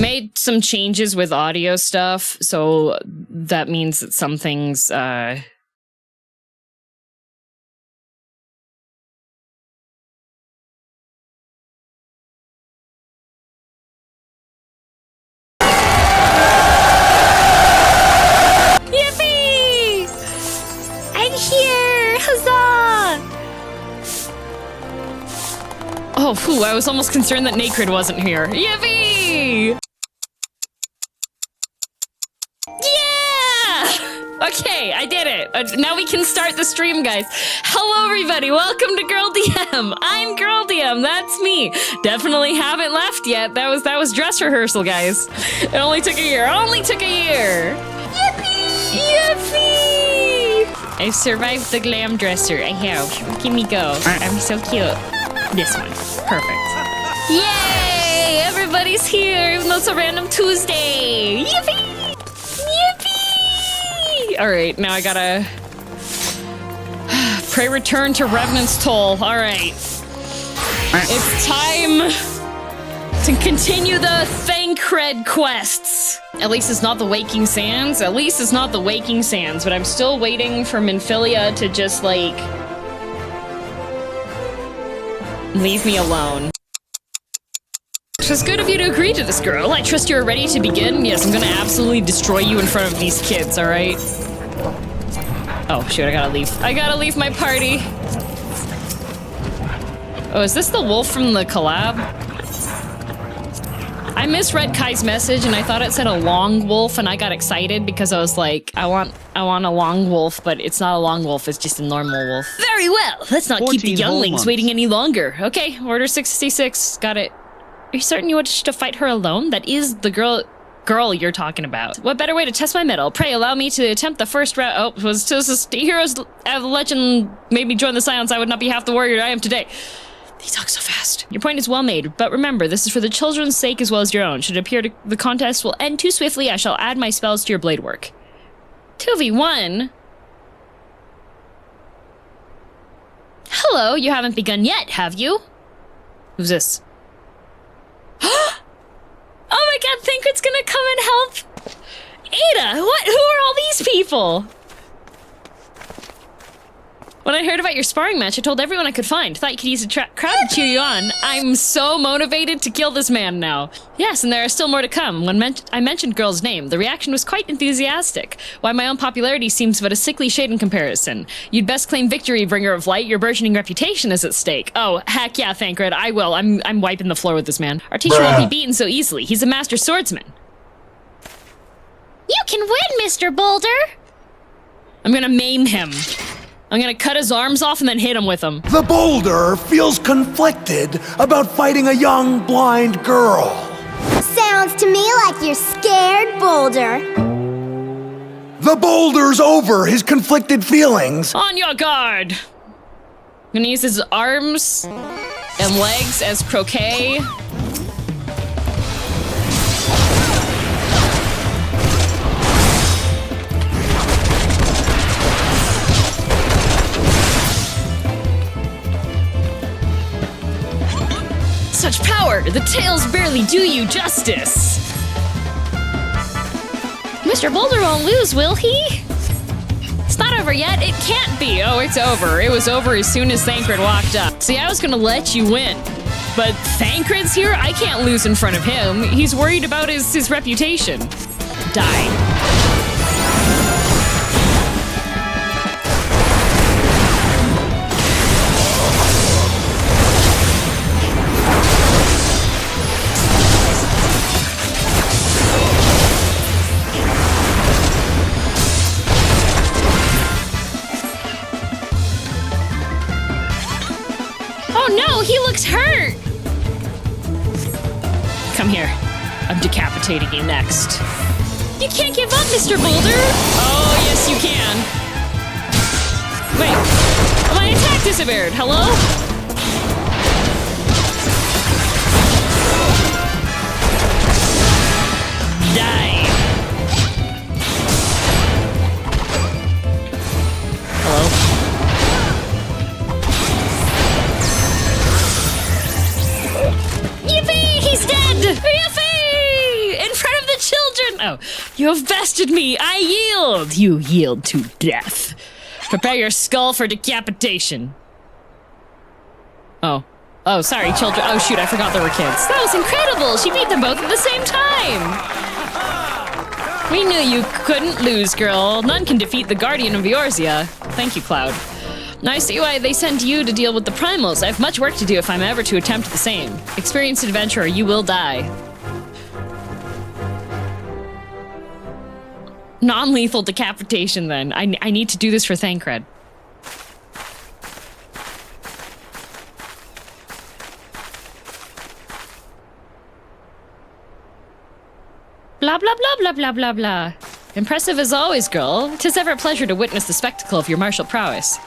made some changes with audio stuff, so that means that some things, Yippee! I'm here! Huzzah! Oh, phew, I was almost concerned that Naked wasn't here. Yippee! Yeah! Okay, I did it. Now we can start the stream, guys. Hello, everybody. Welcome to girldm. I'm girldm. That's me. Definitely haven't left yet. That was dress rehearsal, guys. It only took a year. Only took a year. Yippee! Yippee! I've survived the glam dresser. I have. Give me go. I'm so cute. This one. Perfect. Yay! Everybody's here, even though it's a random Tuesday. Yippee! Yippee! Alright, now I gotta... Pray return to Revenant's Toll. Alright. It's time to continue the Thancred quests. At least it's not the Waking Sands. At least it's not the Waking Sands, but I'm still waiting for Minfilia to just, like... leave me alone. It was good of you to agree to this, girl. I trust you're ready to begin. Yes, I'm gonna absolutely destroy you in front of these kids, alright? Oh, shoot, I gotta leave. I gotta leave my party. Oh, is this the wolf from the collab? I misread Kai's message and I thought it said a long wolf and I got excited because I was like, I want a long wolf, but it's not a long wolf, it's just a normal wolf. Very well, let's not keep the younglings waiting any longer. Okay, order 66, got it. Are you certain you wish to fight her alone? That is the girl you're talking about. What better way to test my mettle? Pray allow me to attempt the first round. Oh, was just heroes of legend made me join the Scions, I would not be half the warrior I am today. He talks so fast. Your point is well made, but remember, this is for the children's sake as well as your own. Should it appear the contest will end too swiftly, I shall add my spells to your blade work. 2v1? Hello, you haven't begun yet, have you? Who's this? Oh my god, Thancred's gonna come and help! Ada, what? Who are all these people? When I heard about your sparring match, I told everyone I could find. Thought you could use a crowd to cheer you on. I'm so motivated to kill this man now. Yes, and there are still more to come. When I mentioned Girl's name, the reaction was quite enthusiastic. Why, my own popularity seems but a sickly shade in comparison. You'd best claim victory, Bringer of Light. Your burgeoning reputation is at stake. Oh, heck yeah, Thancred, I will. I'm wiping the floor with this man. Our teacher won't be beaten so easily. He's a master swordsman. You can win, Mr. Boulder! I'm gonna maim him. I'm gonna cut his arms off and then hit him with them. The Boulder feels conflicted about fighting a young, blind girl. Sounds to me like you're scared, Boulder. The Boulder's over his conflicted feelings. On your guard! I'm gonna use his arms and legs as croquet. Such power! The tails barely do you justice! Mr. Boulder won't lose, will he? It's not over yet. It can't be. Oh, it's over. It was over as soon as Thancred walked up. See, I was gonna let you win. But Thancred's here? I can't lose in front of him. He's worried about his reputation. Die. Oh no, he looks hurt! Come here. I'm decapitating you next. You can't give up, Mr. Boulder! Oh, yes you can. Wait, my attack disappeared. Hello? Die. Hello? Yippee! He's dead! Yippee! Oh, you have bested me! I yield! You yield to death. Prepare your skull for decapitation. Oh. Oh, sorry, children. Oh, shoot, I forgot there were kids. That was incredible! She beat them both at the same time! We knew you couldn't lose, girl. None can defeat the Guardian of Eorzea. Thank you, Cloud. Now I see why they sent you to deal with the primals. I have much work to do if I'm ever to attempt the same. Experienced adventurer, you will die. Non-lethal decapitation, then. I need to do this for Thancred. Blah, blah, blah, blah, blah, blah, blah. Impressive as always, girl. 'Tis ever a pleasure to witness the spectacle of your martial prowess.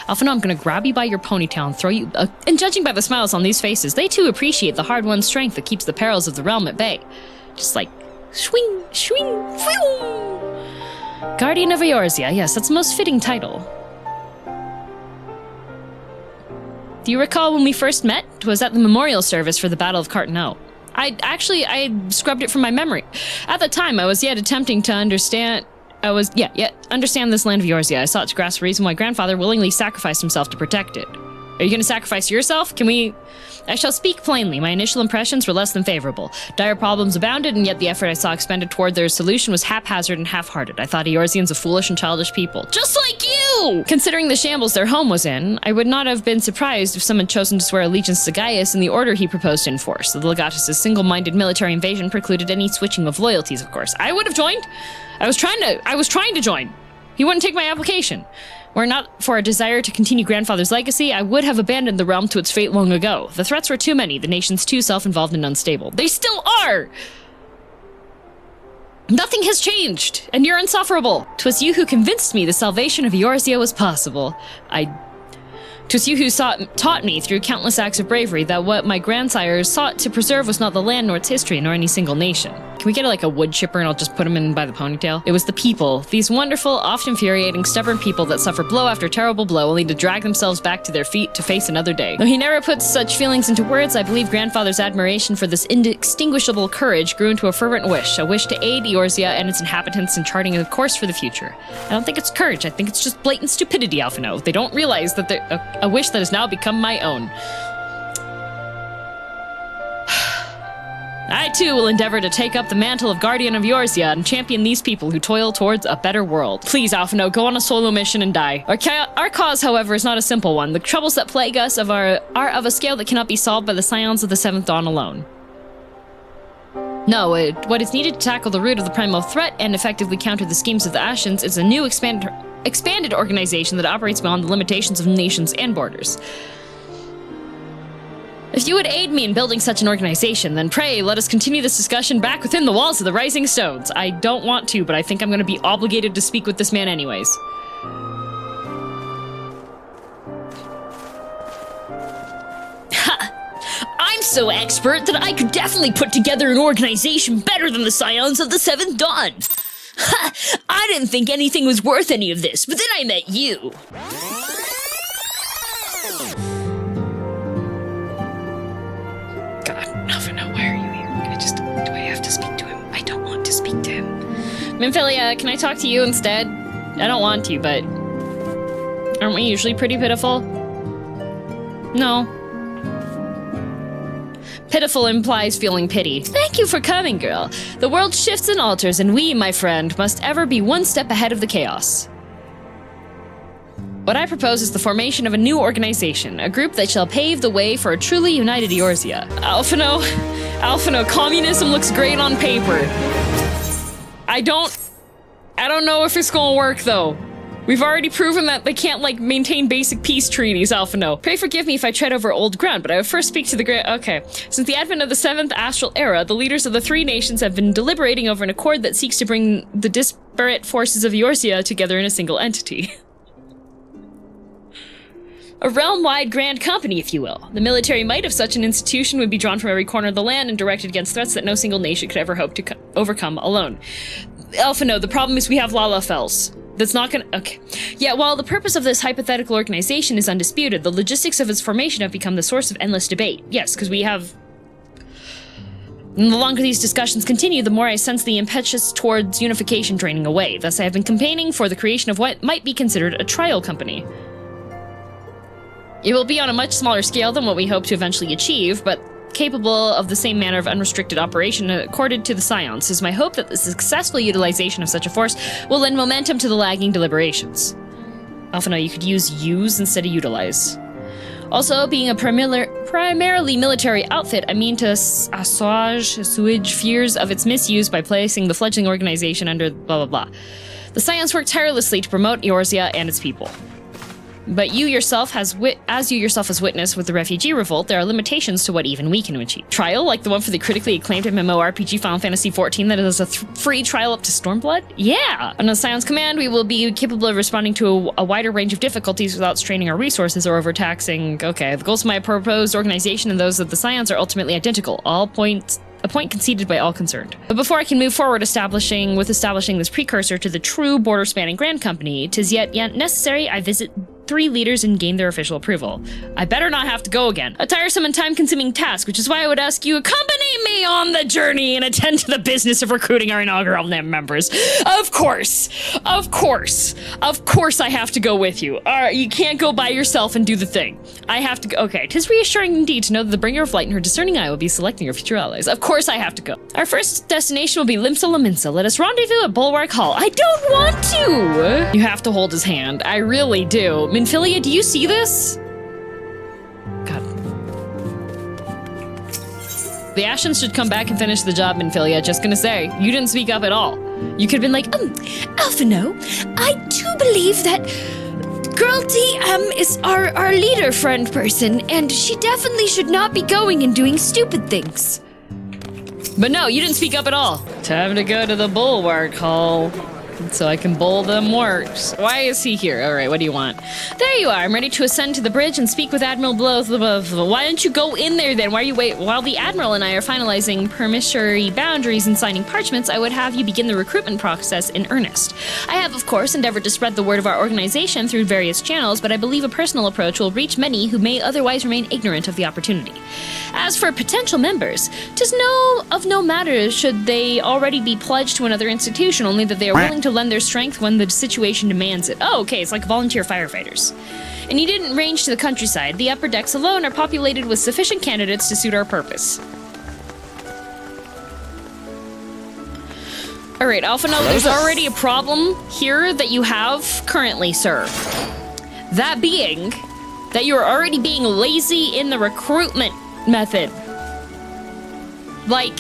Alphino, I'm gonna grab you by your ponytail and throw you... and judging by the smiles on these faces, they too appreciate the hard-won strength that keeps the perils of the realm at bay. Just like... swing, swing, swing! Guardian of Eorzea, yes, that's the most fitting title. Do you recall when we first met? It was at the memorial service for the Battle of Cartneau. I scrubbed it from my memory. At the time, I was yet attempting to understand... understand this land of Eorzea. I sought to grasp the reason why grandfather willingly sacrificed himself to protect it. Are you going to sacrifice yourself? I shall speak plainly. My initial impressions were less than favorable. Dire problems abounded, and yet the effort I saw expended toward their solution was haphazard and half-hearted. I thought Eorzeans a foolish and childish people. Just like you! Considering the shambles their home was in, I would not have been surprised if someone had chosen to swear allegiance to Gaius in the order he proposed to enforce. The Legatus' single-minded military invasion precluded any switching of loyalties, of course. I would have joined. I was trying to join. He wouldn't take my application. Were it not for a desire to continue grandfather's legacy, I would have abandoned the realm to its fate long ago. The threats were too many, the nation's too self-involved and unstable. They still are! Nothing has changed, and you're insufferable. 'Twas you who convinced me the salvation of Eorzea was possible. 'Twas you who taught me through countless acts of bravery that what my grandsires sought to preserve was not the land nor its history nor any single nation. Can we get like a wood chipper and I'll just put him in by the ponytail? It was the people, these wonderful, oft infuriating, stubborn people that suffer blow after terrible blow only to drag themselves back to their feet to face another day. Though he never puts such feelings into words, I believe grandfather's admiration for this indistinguishable courage grew into a fervent wish, a wish to aid Eorzea and its inhabitants in charting a course for the future. I don't think it's courage, I think it's just blatant stupidity, Alphino. They don't realize that a wish that has now become my own. I too will endeavor to take up the mantle of Guardian of Eorzea and champion these people who toil towards a better world. Please, Alphino, go on a solo mission and die. Our cause, however, is not a simple one. The troubles that plague us are of a scale that cannot be solved by the scions of the Seventh Dawn alone. No, what is needed to tackle the root of the primal threat and effectively counter the schemes of the Ashens is a new expanded organization that operates beyond the limitations of nations and borders. If you would aid me in building such an organization, then pray let us continue this discussion back within the walls of the Rising Stones. I don't want to, but I think I'm going to be obligated to speak with this man anyways. Ha! I'm so expert that I could definitely put together an organization better than the Scions of the Seventh Dawn. Ha! I didn't think anything was worth any of this, but then I met you. Do I have to speak to him? I don't want to speak to him. Minfilia, can I talk to you instead? I don't want to, but... aren't we usually pretty pitiful? No. Pitiful implies feeling pity. Thank you for coming, girl. The world shifts and alters, and we, my friend, must ever be one step ahead of the chaos. What I propose is the formation of a new organization, a group that shall pave the way for a truly united Eorzea. Alphino, communism looks great on paper. I don't know if it's gonna work, though. We've already proven that they can't, maintain basic peace treaties, Alphino. Pray forgive me if I tread over old ground, but I would first speak to the great... Okay. Since the advent of the 7th Astral Era, the leaders of the three nations have been deliberating over an accord that seeks to bring the disparate forces of Eorzea together in a single entity. A realm-wide grand company, if you will. The military might of such an institution would be drawn from every corner of the land and directed against threats that no single nation could ever hope to overcome alone. Alphino, the problem is we have Lalafels. That's not gonna... Okay. Yeah, while the purpose of this hypothetical organization is undisputed, the logistics of its formation have become the source of endless debate. Yes, because we have... And the longer these discussions continue, the more I sense the impetus towards unification draining away. Thus, I have been campaigning for the creation of what might be considered a trial company. It will be on a much smaller scale than what we hope to eventually achieve, but capable of the same manner of unrestricted operation accorded to the Scions. It is my hope that the successful utilization of such a force will lend momentum to the lagging deliberations. Alpha, no, you could use instead of utilize. Also, being a primarily military outfit, I mean to assuage fears of its misuse by placing the fledgling organization under blah blah blah. The Scions work tirelessly to promote Eorzea and its people. But you yourself as you yourself has witnessed with the refugee revolt, there are limitations to what even we can achieve. Trial, like the one for the critically acclaimed MMORPG Final Fantasy XIV that is a free trial up to Stormblood? Yeah! Under the Scion's command, we will be capable of responding to a wider range of difficulties without straining our resources or overtaxing. Okay, the goals of my proposed organization and those of the Scions are ultimately identical. A point conceded by all concerned. But before I can move forward establishing this precursor to the true border-spanning Grand Company, 'tis yet necessary I visit 3 leaders and gain their official approval. I better not have to go again. A tiresome and time-consuming task, which is why I would ask you accompany me on the journey and attend to the business of recruiting our inaugural members. Of course I have to go with you. You can't go by yourself and do the thing. I have to go. Okay, 'tis reassuring indeed to know that the bringer of light and her discerning eye will be selecting your future allies. Of course I have to go. Our first destination will be Limsa Laminsa. Let us rendezvous at Bulwark Hall. I don't want to! You have to hold his hand. I really do. Minfilia, do you see this? God. The Ashens should come back and finish the job, Minfilia. Just gonna say, you didn't speak up at all. You could've been like, Alphino, I do believe that girldm is our leader friend person, and she definitely should not be going and doing stupid things. But no, you didn't speak up at all. Time to go to the Bulwark Hall so I can bowl them works. Why is he here? All right, what do you want? There you are. I'm ready to ascend to the bridge and speak with Admiral Blow. Why don't you go in there then? Why are you wait? While the Admiral and I are finalizing permissory boundaries and signing parchments, I would have you begin the recruitment process in earnest. I have, of course, endeavored to spread the word of our organization through various channels, but I believe a personal approach will reach many who may otherwise remain ignorant of the opportunity. As for potential members, 'tis of no matter should they already be pledged to another institution, only that they are willing to lend their strength when the situation demands it. Oh, okay, it's like volunteer firefighters. And you didn't range to the countryside. The upper decks alone are populated with sufficient candidates to suit our purpose. Alright, Alphino, there's already a problem here that you have currently, sir. That being that you're already being lazy in the recruitment method. Like,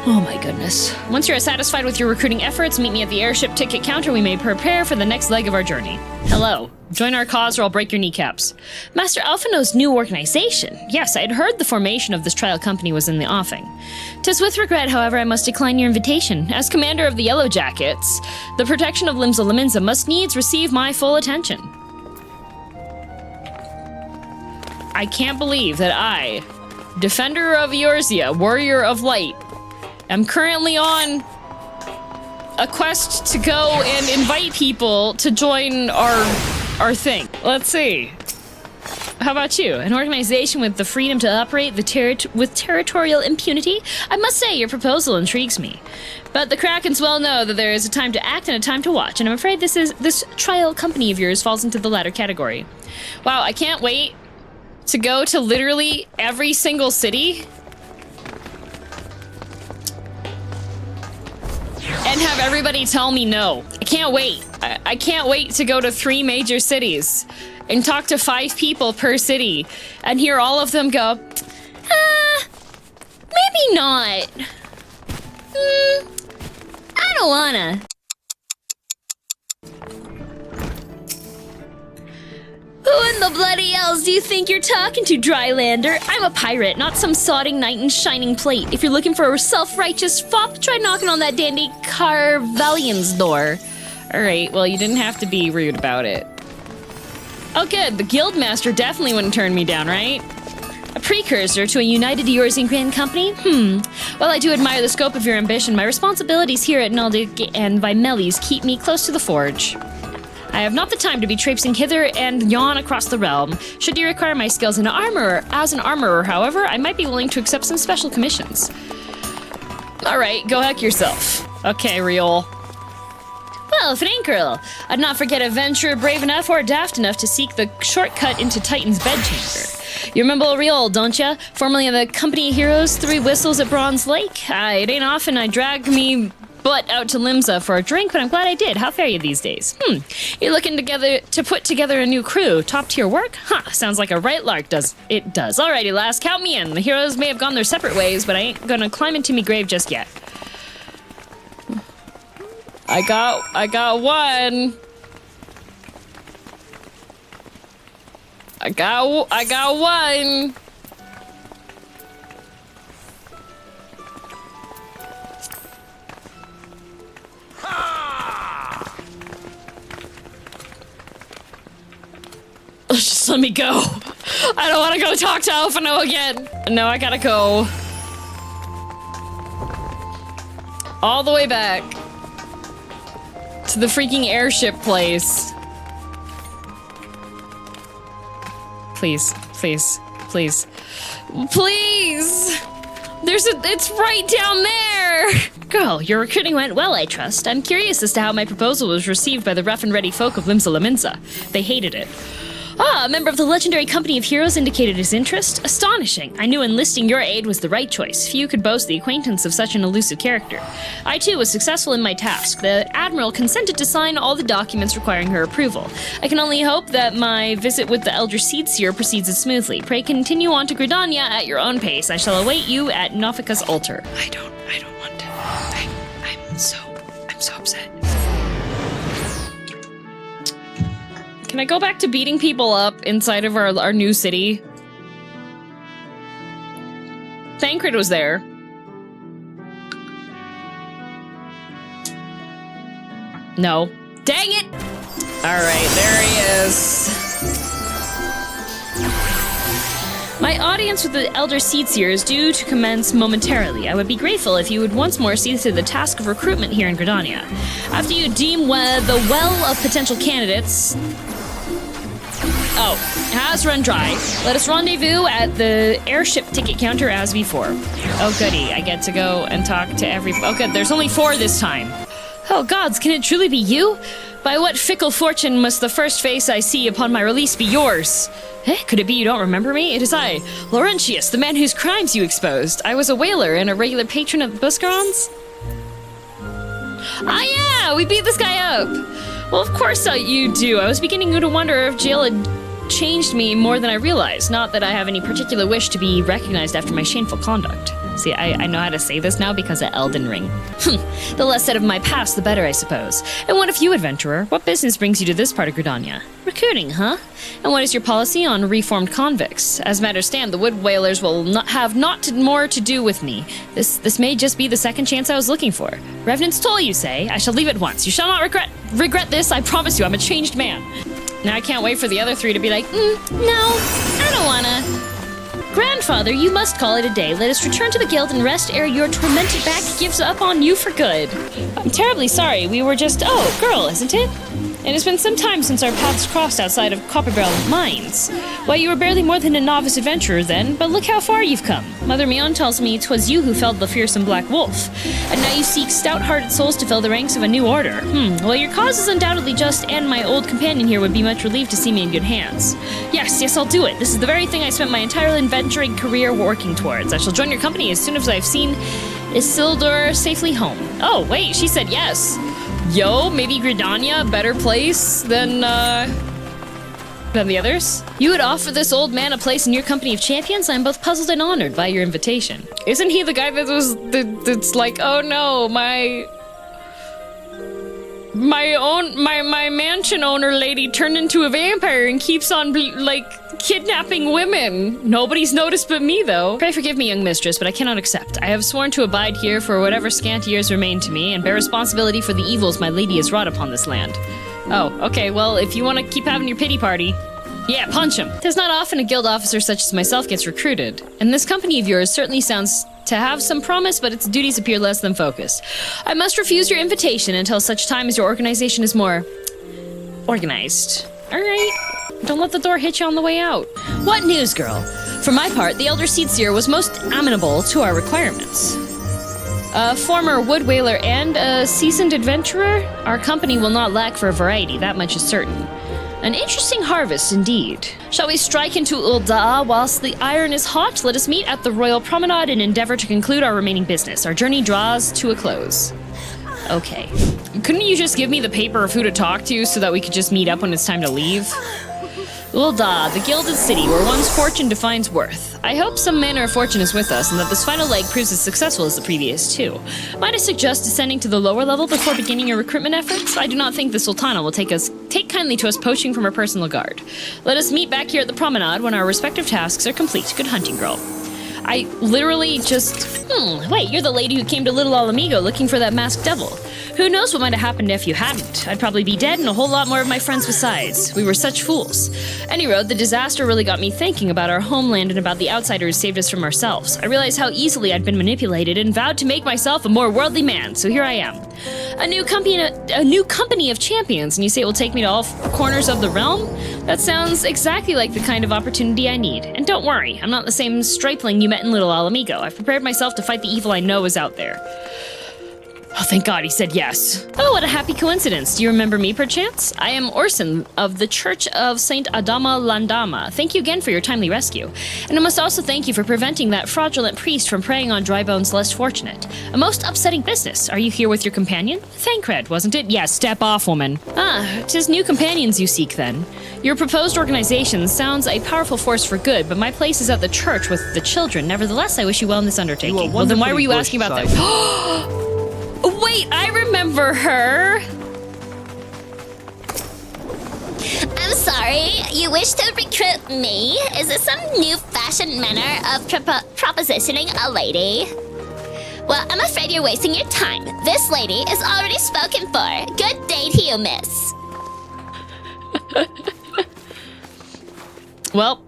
oh my goodness. Once you're satisfied with your recruiting efforts, meet me at the airship ticket counter. We may prepare for the next leg of our journey. Hello. Join our cause or I'll break your kneecaps. Master Alphino's new organization. Yes, I had heard the formation of this trial company was in the offing. 'Tis with regret, however, I must decline your invitation. As commander of the Yellow Jackets, the protection of Limsa Laminsa must needs receive my full attention. I can't believe that I, defender of Eorzea, warrior of light, I'm currently on a quest to go and invite people to join our thing. Let's see. How about you? An organization with the freedom to operate with territorial impunity? I must say, your proposal intrigues me. But the Krakens well know that there is a time to act and a time to watch, and I'm afraid this trial company of yours falls into the latter category. Wow, I can't wait to go to literally every single city and have everybody tell me no. I can't wait. I can't wait to go to 3 major cities and talk to 5 people per city and hear all of them go, maybe not. I don't wanna. Who in the bloody hells do you think you're talking to, Drylander? I'm a pirate, not some sodding knight in shining plate. If you're looking for a self-righteous fop, try knocking on that dandy Carvalian's door. Alright, well, you didn't have to be rude about it. Oh good, the Guildmaster definitely wouldn't turn me down, right? A precursor to a united Eorzean Grand Company? While I do admire the scope of your ambition, my responsibilities here at Naldic and Vimelis keep me close to the forge. I have not the time to be traipsing hither and yon across the realm. Should you require my skills as an armorer, however, I might be willing to accept some special commissions. Alright, go heck yourself. Okay, Riol. Well, if it ain't girl, I'd not forget a venturer brave enough or daft enough to seek the shortcut into Titan's bedchamber. You remember Riol, don't ya? Formerly of the Company of Heroes, 3 Whistles at Bronze Lake? It ain't often I drag me butt out to Limsa for a drink, but I'm glad I did. How fare you these days? You're looking to put together a new crew. Top-tier work? Huh, sounds like a right lark, does it? Does. Alrighty, lass, count me in. The heroes may have gone their separate ways, but I ain't gonna climb into me grave just yet. I got one. I got one. Just let me go. I don't want to go talk to Alphino again. No, I gotta go. All the way back to the freaking airship place. Please, please, please, please! It's right down there! Girl, your recruiting went well, I trust. I'm curious as to how my proposal was received by the rough and ready folk of Limsa Laminsa. They hated it. A member of the legendary Company of Heroes indicated his interest. Astonishing. I knew enlisting your aid was the right choice. Few could boast the acquaintance of such an elusive character. I, too, was successful in my task. The Admiral consented to sign all the documents requiring her approval. I can only hope that my visit with the Elder Seedseer proceeds as smoothly. Pray continue on to Gridania at your own pace. I shall await you at Nofika's altar. I don't want to. I'm so upset. Can I go back to beating people up inside of our new city? Thancred was there. No. Dang it! Alright, there he is. My audience with the Elder Seedseer is due to commence momentarily. I would be grateful if you would once more see to the task of recruitment here in Gridania. After you deem the well of potential candidates has run dry, let us rendezvous at the airship ticket counter as before. Oh goody, I get to go and talk to oh good, there's only 4 this time. Oh gods, can it truly be you? By what fickle fortune must the first face I see upon my release be yours? Could it be you don't remember me? It is I, Laurentius, the man whose crimes you exposed. I was a whaler and a regular patron of the Buscarons. Ah yeah, we beat this guy up. Well, of course you do. I was beginning to wonder if jail had changed me more than I realized. Not that I have any particular wish to be recognized after my shameful conduct. See, I know how to say this now because of Elden Ring. The less said of my past, the better, I suppose. And what of you, adventurer? What business brings you to this part of Gridania? Recruiting, huh? And what is your policy on reformed convicts? As matters stand, the Wood Whalers will have more to do with me. This may just be the second chance I was looking for. Revenant's toll, you say? I shall leave at once. You shall not regret this, I promise you. I'm a changed man. Now I can't wait for the other 3 to be like, no, I don't wanna. Grandfather, you must call it a day. Let us return to the guild and rest ere your tormented back gives up on you for good. I'm terribly sorry. We were just... Oh, girl, isn't it? It has been some time since our paths crossed outside of Copperbarrel Mines. Why, you were barely more than a novice adventurer then, but look how far you've come. Mother Mion tells me 'twas you who felled the fearsome Black Wolf, and now you seek stout-hearted souls to fill the ranks of a new order. Well, your cause is undoubtedly just, and my old companion here would be much relieved to see me in good hands. Yes, I'll do it. This is the very thing I spent my entire adventuring career working towards. I shall join your company as soon as I've seen Isildur safely home. Oh, wait, she said yes. Yo, maybe Gridania, a better place than the others? You would offer this old man a place in your company of champions? I'm both puzzled and honored by your invitation. Isn't he the guy that's like, oh no, my mansion owner lady turned into a vampire and keeps on kidnapping women. Nobody's noticed but me, though. Pray forgive me, young mistress, but I cannot accept. I have sworn to abide here for whatever scant years remain to me, and bear responsibility for the evils my lady has wrought upon this land. Oh, okay, well, if you want to keep having your pity party, yeah, punch him. There's not often a guild officer such as myself gets recruited, and this company of yours certainly sounds to have some promise, but its duties appear less than focused. I must refuse your invitation until such time as your organization is more organized. Alright. Don't let the door hit you on the way out. What news, girl? For my part, the Elder Seedseer was most amenable to our requirements. A former wood whaler and a seasoned adventurer? Our company will not lack for a variety, that much is certain. An interesting harvest indeed. Shall we strike into Ulda whilst the iron is hot? Let us meet at the Royal Promenade and endeavor to conclude our remaining business. Our journey draws to a close. Okay. Couldn't you just give me the paper of who to talk to so that we could just meet up when it's time to leave? Ulda, the gilded city where one's fortune defines worth. I hope some manner of fortune is with us and that this final leg proves as successful as the previous two. Might I suggest descending to the lower level before beginning your recruitment efforts? I do not think the Sultana will take kindly to us poaching from her personal guard. Let us meet back here at the promenade when our respective tasks are complete. Good hunting, girl. I literally just... wait, you're the lady who came to Little Alamigo looking for that masked devil. Who knows what might have happened if you hadn't? I'd probably be dead and a whole lot more of my friends besides. We were such fools. Anyway, the disaster really got me thinking about our homeland and about the outsider who saved us from ourselves. I realized how easily I'd been manipulated and vowed to make myself a more worldly man, so here I am. A new company of champions, and you say it will take me to all corners of the realm? That sounds exactly like the kind of opportunity I need. And don't worry, I'm not the same stripling you met in Little Alamigo. I've prepared myself to fight the evil I know is out there. Oh, thank God he said yes. Oh, what a happy coincidence. Do you remember me, perchance? I am Orson of the Church of Saint Adama Landama. Thank you again for your timely rescue. And I must also thank you for preventing that fraudulent priest from preying on dry bones less fortunate. A most upsetting business. Are you here with your companion? Thancred, wasn't it? Yes, step off, woman. Ah, 'tis new companions you seek, then. Your proposed organization sounds a powerful force for good, but my place is at the church with the children. Nevertheless, I wish you well in this undertaking. Well, then why were you asking about that? Wait, I remember her! I'm sorry, you wish to recruit me? Is this some new fashion manner of propositioning a lady? Well, I'm afraid you're wasting your time. This lady is already spoken for. Good day to you, miss. Well,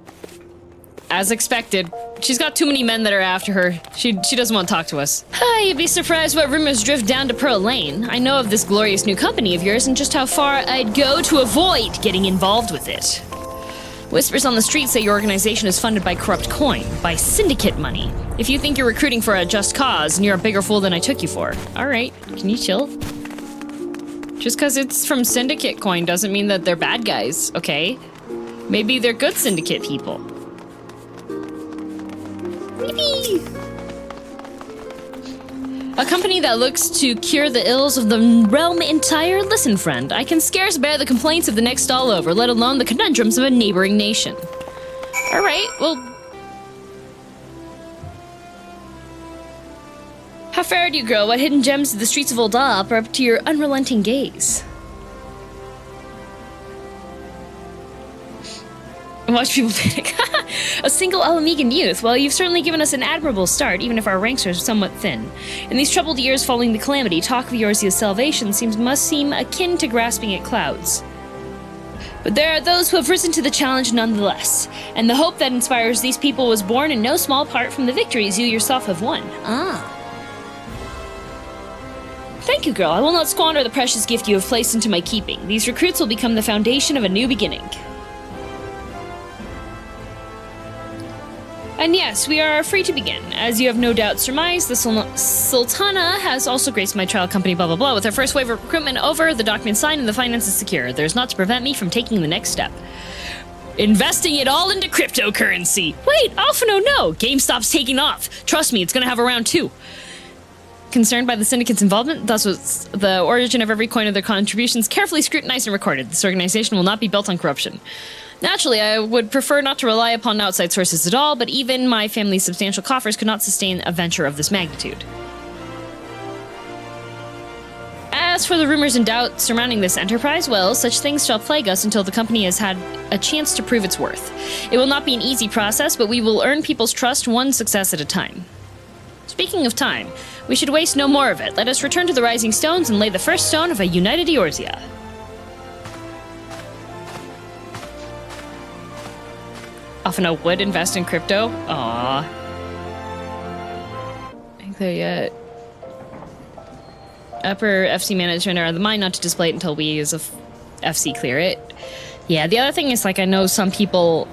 as expected. She's got too many men that are after her. She doesn't want to talk to us. You'd be surprised what rumors drift down to Pearl Lane. I know of this glorious new company of yours and just how far I'd go to avoid getting involved with it. Whispers on the street say your organization is funded by corrupt coin, by syndicate money. If you think you're recruiting for a just cause, and you're a bigger fool than I took you for. Alright, can you chill? Just because it's from syndicate coin doesn't mean that they're bad guys, okay? Maybe they're good syndicate people. A company that looks to cure the ills of the realm entire? Listen, friend, I can scarce bear the complaints of the next stall over, let alone the conundrums of a neighboring nation. Alright, well... How fared you, girl? What hidden gems of the streets of Ulda are up to your unrelenting gaze? Watch people panic. A single Alamigan youth. Well, you've certainly given us an admirable start, even if our ranks are somewhat thin. In these troubled years following the calamity, talk of Eorzea's salvation must seem akin to grasping at clouds. But there are those who have risen to the challenge nonetheless, and the hope that inspires these people was born in no small part from the victories you yourself have won. Thank you, girl. I will not squander the precious gift you have placed into my keeping. These recruits will become the foundation of a new beginning. And yes, we are free to begin. As you have no doubt surmised, the Sultana has also graced my trial company, blah blah blah. With our first wave of recruitment over, the documents signed, and the finances secure. There's not to prevent me from taking the next step. Investing it all into cryptocurrency. Wait, Alphino, no! GameStop's taking off. Trust me, it's gonna have a round 2. Concerned by the syndicate's involvement, thus was the origin of every coin of their contributions carefully scrutinized and recorded. This organization will not be built on corruption. Naturally, I would prefer not to rely upon outside sources at all, but even my family's substantial coffers could not sustain a venture of this magnitude. As for the rumors and doubts surrounding this enterprise, well, such things shall plague us until the company has had a chance to prove its worth. It will not be an easy process, but we will earn people's trust one success at a time. Speaking of time, we should waste no more of it. Let us return to the Rising Stones and lay the first stone of a united Eorzea. Alphino would invest in crypto? Aww. I think they're yet. Upper FC management are of the mind not to display it until we as a FC clear it. Yeah, the other thing is, like, I know some people,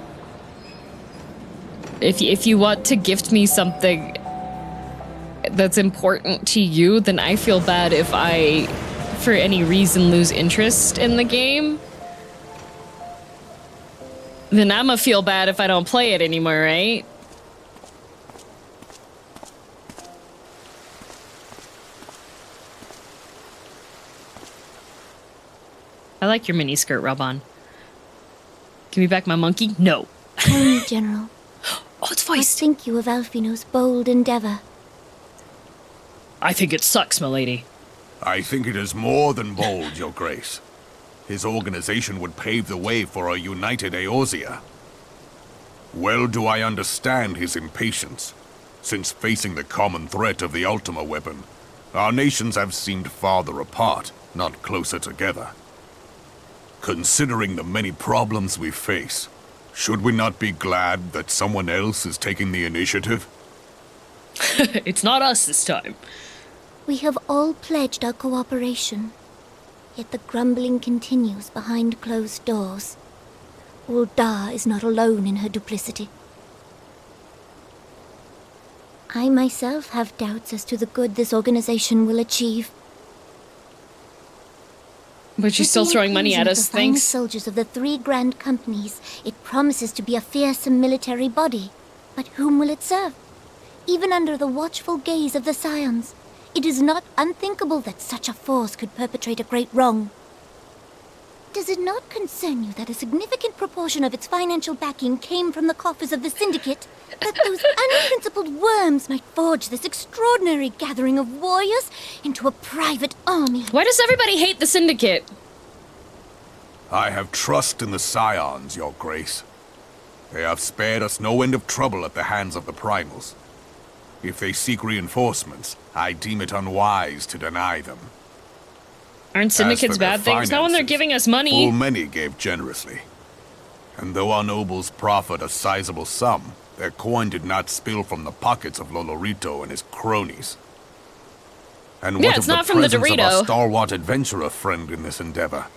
if you want to gift me something that's important to you, then I feel bad if I, for any reason, lose interest in the game. Then I'ma feel bad if I don't play it anymore, right? I like your miniskirt, Rub-On. Give me back my monkey? No. Tell me, General. Oh, it's What voiced. think you of Alfino's bold endeavor? I think it sucks, milady. I think it is more than bold, Your Grace. His organization would pave the way for a united Eorzea. Well do I understand his impatience, since facing the common threat of the Ultima weapon, our nations have seemed farther apart, not closer together. Considering the many problems we face, should we not be glad that someone else is taking the initiative? It's not us this time. We have all pledged our cooperation. Yet the grumbling continues behind closed doors. Ul'dah is not alone in her duplicity. I myself have doubts as to the good this organization will achieve. But she's still With the throwing money at inclusion of us, the finest thanks. soldiers of the 3 grand companies, it promises to be a fearsome military body. But whom will it serve? Even under the watchful gaze of the Scions, it is not unthinkable that such a force could perpetrate a great wrong. Does it not concern you that a significant proportion of its financial backing came from the coffers of the Syndicate? That those unprincipled worms might forge this extraordinary gathering of warriors into a private army? Why does everybody hate the Syndicate? I have trust in the Scions, Your Grace. They have spared us no end of trouble at the hands of the Primals. If they seek reinforcements, I deem it unwise to deny them. Aren't Syndicates As for their bad things? Not when they're finances, giving us money. Full many gave generously. And though our nobles proffered a sizable sum, their coin did not spill from the pockets of Lolorito and his cronies. And Yeah, what it's of not the from the presence of Dorito. our stalwart adventurer friend in this endeavor?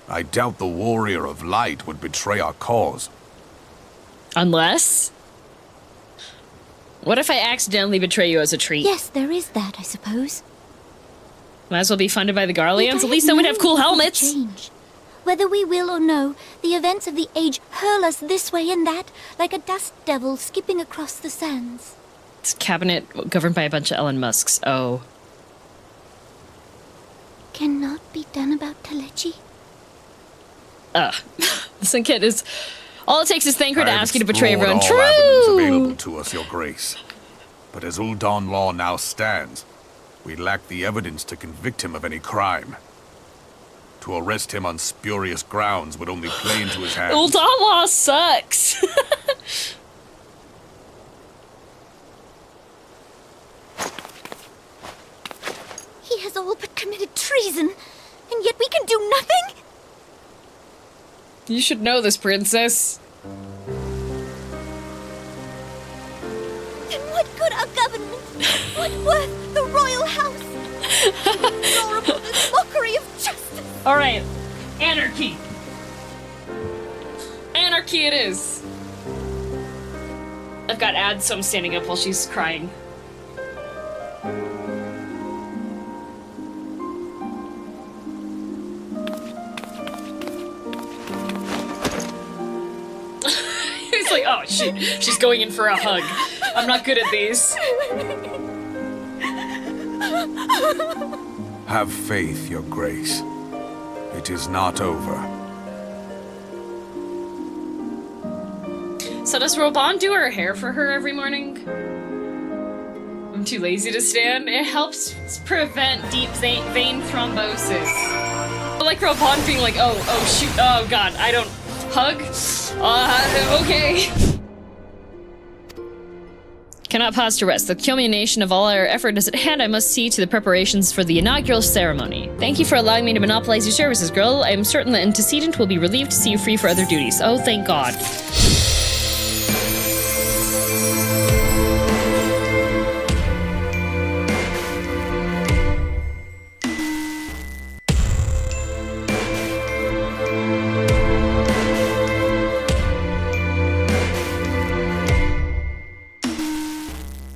I doubt the Warrior of Light would betray our cause. Unless? What if I accidentally betray you as a treat? Yes, there is that, I suppose. Might as well be funded by the Yet Garleans. I At least have then we'd known have cool people to helmets. change. Whether we will or no, the events of the age hurl us this way and that, like a dust devil skipping across the sands. It's cabinet governed by a bunch of Elon Musks. Oh. Cannot be done about Telechi? The Syndicate is... All it takes is Thanker to I have ask you to betray explored everyone. all avenues True! available to us, Your Grace. But as Ul'dah law now stands, we lack the evidence to convict him of any crime. To arrest him on spurious grounds would only play into his hands. Ul'dah Law sucks. He has all but committed treason, and yet we can do nothing? You should know this, princess. Then what good our government? What worth the royal house? Deplorable this mockery of justice! Alright. Anarchy. Anarchy it is. I've got ads, so I'm standing up while she's crying. He's like, oh shit, she's going in for a hug. I'm not good at these. Have faith, Your Grace. It is not over. So does Robon do her hair for her every morning? I'm too lazy to stand. It helps prevent deep vein thrombosis. I like Robon being like, oh shoot, oh god, I don't hug? Okay. Cannot pause to rest. The culmination of all our effort is at hand. I must see to the preparations for the inaugural ceremony. Thank you for allowing me to monopolize your services, girl. I am certain the antecedent will be relieved to see you free for other duties. Oh, thank God.